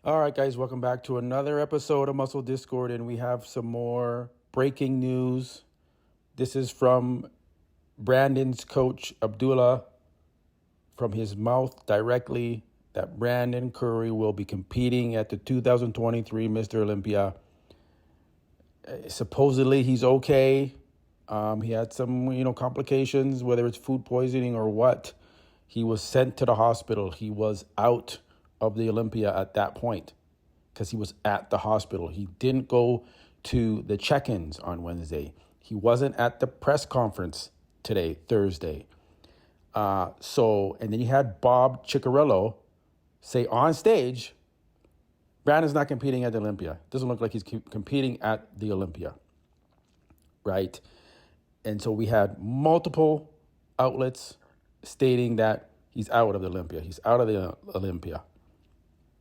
All right, guys, welcome back to another episode of Muscle Discord, and we have some more breaking news. This is from Brandon's coach, Abdullah, from his mouth directly, that Brandon Curry will be competing at the 2023 Mr. Olympia. Supposedly, he's okay. He had some, complications, whether it's food poisoning or what. He was sent to the hospital. He was out of the Olympia at that point because he was at the hospital. He didn't go to the check-ins on Wednesday. He wasn't at the press conference today, Thursday. And then you had Bob Ciccarello say on stage, Brandon's not competing at the Olympia. Doesn't look like he's competing at the Olympia, right? And so we had multiple outlets stating that he's out of the Olympia. He's out of the Olympia,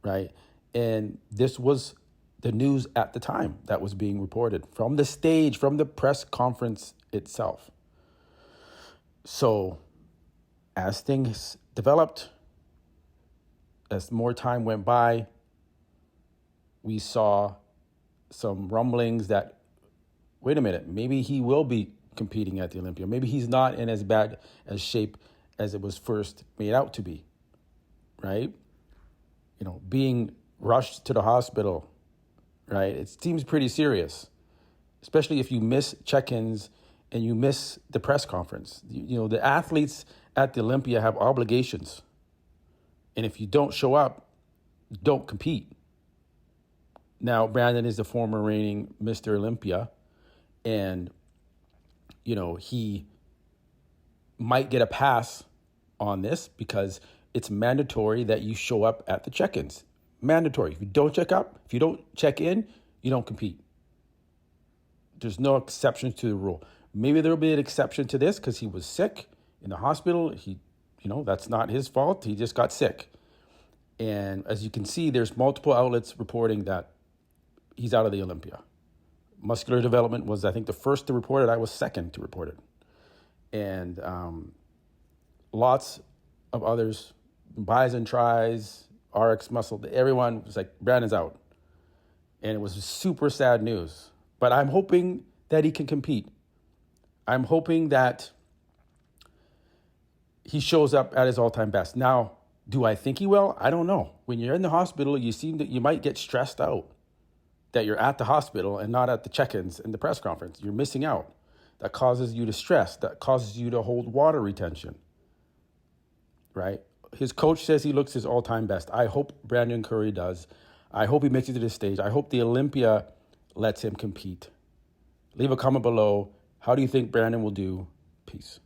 right? And this was the news at the time that was being reported from the stage, from the press conference itself. So as things developed, as more time went by, we saw some rumblings that, wait a minute, maybe he will be competing at the Olympia. Maybe he's not in as bad a shape as it was first made out to be, right? Being rushed to the hospital, right? It seems pretty serious, especially if you miss check-ins and you miss the press conference. The athletes at the Olympia have obligations. And if you don't show up, don't compete. Now, Brandon is the former reigning Mr. Olympia, and, he might get a pass on this because it's mandatory that you show up at the check-ins. Mandatory. If you don't check in, you don't compete. There's no exceptions to the rule. Maybe there'll be an exception to this because he was sick in the hospital. That's not his fault. He just got sick. And as you can see, there's multiple outlets reporting that he's out of the Olympia. Muscular Development was, I think, the first to report it. I was second to report it. And lots of others, Bison Tries, RX Muscle, everyone was like, Brandon's out. And it was super sad news. But I'm hoping that he can compete. I'm hoping that he shows up at his all-time best. Now, do I think he will? I don't know. When you're in the hospital, you might get stressed out that you're at the hospital and not at the check-ins and the press conference. You're missing out. That causes you to stress. That causes you to hold water retention, right? His coach says he looks his all-time best. I hope Brandon Curry does. I hope he makes it to this stage. I hope the Olympia lets him compete. Leave a comment below. How do you think Brandon will do? Peace.